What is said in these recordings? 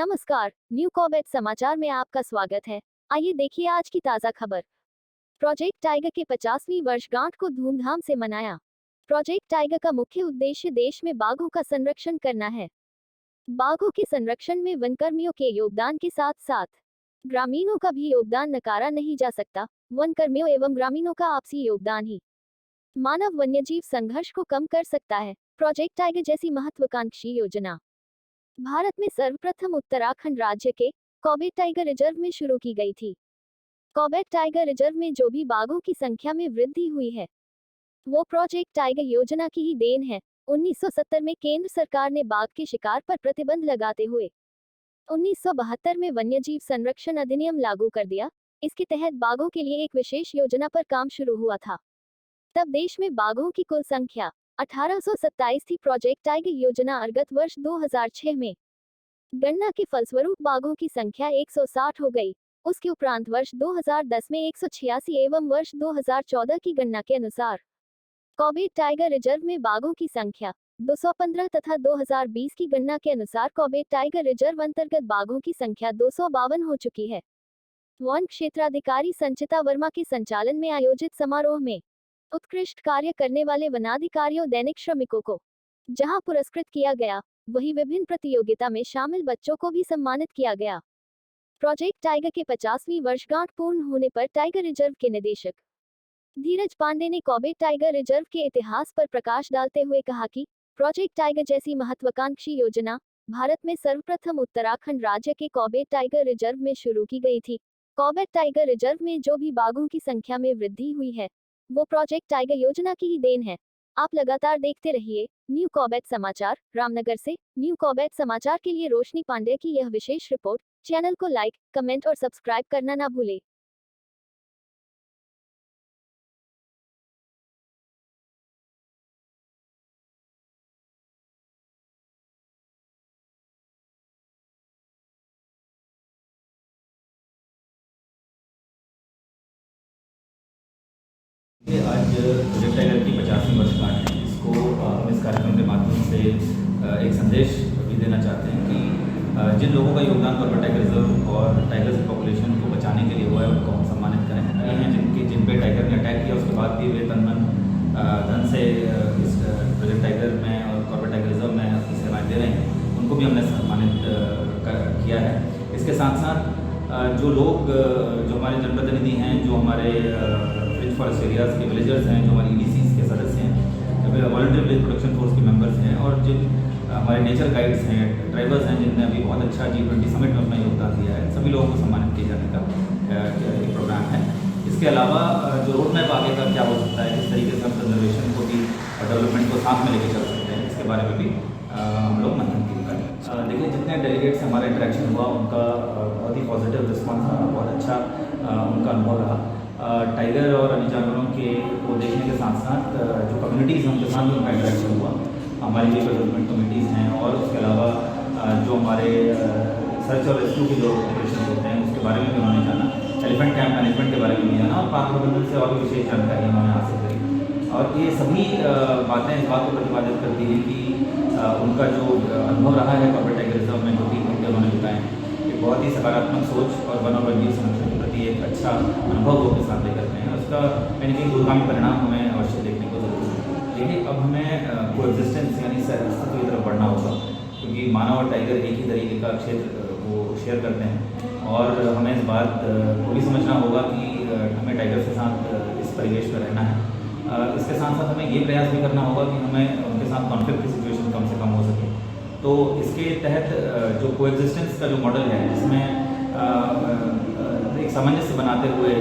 नमस्कार, new Corbett समाचार में आपका स्वागत है। आइए देखिए आज की ताज़ा खबर। प्रोजेक्ट टाइगर के 50वीं वर्षगांठ को धूमधाम से मनाया। प्रोजेक्ट टाइगर का मुख्य उद्देश्य देश में बाघों का संरक्षण करना है। बाघों के संरक्षण में वनकर्मियों के योगदान के साथ साथ ग्रामीणों का भी योगदान नकारा नहीं जा सकता। वनकर्मियों एवं ग्रामीणों का आपसी योगदान ही मानव वन्यजीव संघर्ष को कम कर सकता है। प्रोजेक्ट टाइगर जैसी महत्वाकांक्षी योजना भारत में सर्वप्रथम उत्तराखंड राज्य के कॉबेट टाइगर रिजर्व में शुरू की गई थी। कॉबेट टाइगर रिजर्व में जो भी बाघों की संख्या में वृद्धि हुई है वो प्रोजेक्ट टाइगर योजना की ही देन है। 1970 में केंद्र सरकार ने बाघ के शिकार पर प्रतिबंध लगाते हुए 1972 में वन्यजीव संरक्षण अधिनियम लागू कर दिया। इसके तहत बाघों के लिए एक विशेष योजना पर काम शुरू हुआ था। तब देश में बाघों की कुल संख्या 1827 थी। प्रोजेक्ट टाइगर योजना अंतर्गत वर्ष 2006 में गणना के फलस्वरूप बाघों की संख्या 160 हो गई। उसके उपरांत वर्ष 2010 में 186 एवं वर्ष 2014 की गणना के अनुसार कॉबेट टाइगर रिजर्व में बाघों की संख्या 215 तथा 2020 की गणना के अनुसार कॉबेट टाइगर रिजर्व अंतर्गत बाघों की संख्या 252 हो चुकी है। वन क्षेत्राधिकारी संचिता वर्मा के संचालन में आयोजित समारोह में उत्कृष्ट कार्य करने वाले वनाधिकारियों दैनिक श्रमिकों को जहां पुरस्कृत किया गया, वहीं विभिन्न प्रतियोगिता में शामिल बच्चों को भी सम्मानित किया गया। प्रोजेक्ट टाइगर के 50वीं वर्षगांठ पूर्ण होने पर टाइगर रिजर्व के निदेशक धीरज पांडे ने कॉबेट टाइगर रिजर्व के इतिहास पर प्रकाश डालते हुए कहा कि प्रोजेक्ट टाइगर जैसी महत्वाकांक्षी योजना भारत में सर्वप्रथम उत्तराखंड राज्य के कॉबेट टाइगर रिजर्व में शुरू की गई थी। कॉबेट टाइगर रिजर्व में जो भी बाघों की संख्या में वृद्धि हुई है वो प्रोजेक्ट टाइगर योजना की ही देन है। आप लगातार देखते रहिए न्यू कॉबेट समाचार। रामनगर से न्यू कॉबेट समाचार के लिए रोशनी पांडे की यह विशेष रिपोर्ट। चैनल को लाइक, कमेंट और सब्सक्राइब करना ना भूलें। आज प्रोजेक्ट टाइगर की 50वीं वर्षगांठ है। इसको हम इस कार्यक्रम के माध्यम से एक संदेश भी देना चाहते हैं कि जिन लोगों का योगदान कॉर्बेट टाइगर रिजर्व और टाइगर्स की पॉपुलेशन को बचाने के लिए हुआ है उनको हम सम्मानित करें। ये हैं जिन पे टाइगर ने अटैक किया, उसके बाद भी वे तन मन धन से इस प्रोजेक्ट टाइगर में और कॉर्बेट टाइगर रिजर्व में अपनी सेवाएँ दे रहे हैं, उनको भी हमने सम्मानित किया है। इसके साथ साथ जो लोग जो हमारे जनप्रतिनिधि हैं, जो हमारे रिच फॉरेस्ट एरियाज़ के विलेजर्स हैं, जो हमारी EDCs के सदस्य हैं, वॉलंटियर विलेज प्रोटेक्शन फोर्स के मेंबर्स हैं और जिन हमारे नेचर गाइड्स हैं, ट्राइबर्स हैं जिनने अभी बहुत अच्छा G20 समिट में अपना योगदान दिया है, सभी लोगों को सम्मानित किए जाने का एक प्रोग्राम है। इसके अलावा जो रोड मैप आगे का क्या हो सकता है, किस तरीके से हम कंजर्वेशन को भी डेवलपमेंट को साथ में लेके चल सकते हैं, इसके बारे में भी हम लोग मंथन करें। देखिए, जितने डेलीगेट्स हमारा इंटरेक्शन हुआ उनका बहुत ही पॉजिटिव रिस्पॉन्स रहा, बहुत अच्छा उनका अनुभव रहा। टाइगर और अन्य जानवरों के को देखने के साथ साथ जो कम्युनिटीज़ हैं उनके साथ भी उनका इंटरेक्शन हुआ। हमारी जो डेवलपमेंट कमेटीज़ हैं और उसके अलावा जो हमारे सर्च और रेस्क्यू के जो ऑपरेशन होते हैं उसके बारे में भी उन्होंने जाना, एलिफेंट कैंप मैनेजमेंट के बारे में भी जाना और पार्क प्रबंधन से और भी विशेष जानकारी उन्होंने हासिल करी। और ये सभी बातें इस बात को प्रतिपादित करती हैं कि उनका जो अनुभव रहा है कॉर्बेट टाइगर रिजर्व में, जो 3 घंटे उन्होंने बिताए हैं, एक बहुत ही सकारात्मक सोच और वन और वन्यजीव संरक्षण के प्रति एक अच्छा अनुभव वो अपने साथ लेकर हैं। उसका कहीं कहीं दूरगामी परिणाम हमें अवश्य देखने को जरूर है। लेकिन अब हमें कोएग्जिस्टेंस यानी सहअस्तित्व की तरफ बढ़ना होगा, क्योंकि मानव और टाइगर एक ही तरीके का क्षेत्र वो शेयर करते हैं और हमें इस बात को भी समझना होगा कि हमें टाइगर के साथ इस परिवेश में रहना है। इसके साथ साथ हमें ये प्रयास भी करना होगा कि हमें उनके साथ कॉन्फ्लिक्ट की सिचुएशन कम से कम हो सके। तो इसके तहत जो कोएग्जिस्टेंस का जो मॉडल है, जिसमें एक सामंजस्य बनाते हुए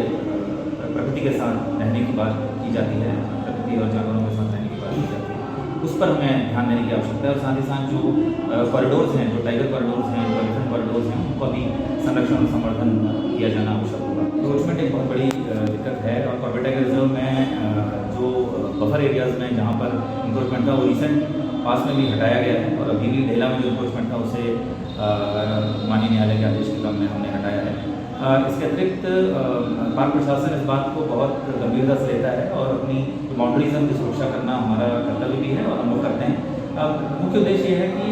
प्रकृति के साथ रहने की बात की जाती है, प्रकृति और जानवरों के साथ रहने की बात की जाती है, उस पर हमें ध्यान देने की आवश्यकता है। और साथ ही साथ जो कॉरिडोर्स हैं, जो टाइगर कॉरिडोर्स हैं, जो एलिफेंट कॉरिडोर्स हैं, उनको भी संरक्षण और संवर्धन किया जाना आवश्यक होगा। एनक्रोचमेंट एक बहुत बड़ी दिक्कत है और कॉर्बेट टाइगर रिजर्व में जो बफर एरियाज़ में जहाँ पर एनक्रोचमेंट था वो रिसेंट पास में भी हटाया गया है और अभी भी ढेला में जो एनक्रोचमेंट था उसे माननीय न्यायालय के आदेश के क्रम में हमने हटाया है। इसके अतिरिक्त पार्क प्रशासन इस बात को बहुत गंभीरता से लेता है और अपनी बाउंड्रीज की सुरक्षा करना हमारा कर्तव्य भी है और हम लोग करते हैं। मुख्य उद्देश्य ये है कि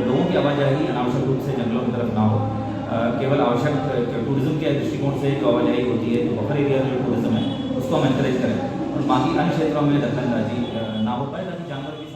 लोगों की आवाजाही अनावश्यक रूप से जंगलों की तरफ ना हो। केवल आवश्यक टूरिज्म के दृष्टिकोण से जो आवाजाही होती है, जो बफर एरिया में जो टूरिज्म है, उसको हम एनकरेज करें और बाकी अन्य क्षेत्रों में दखलंदाजी ना हो पाए, ताकि जानवर की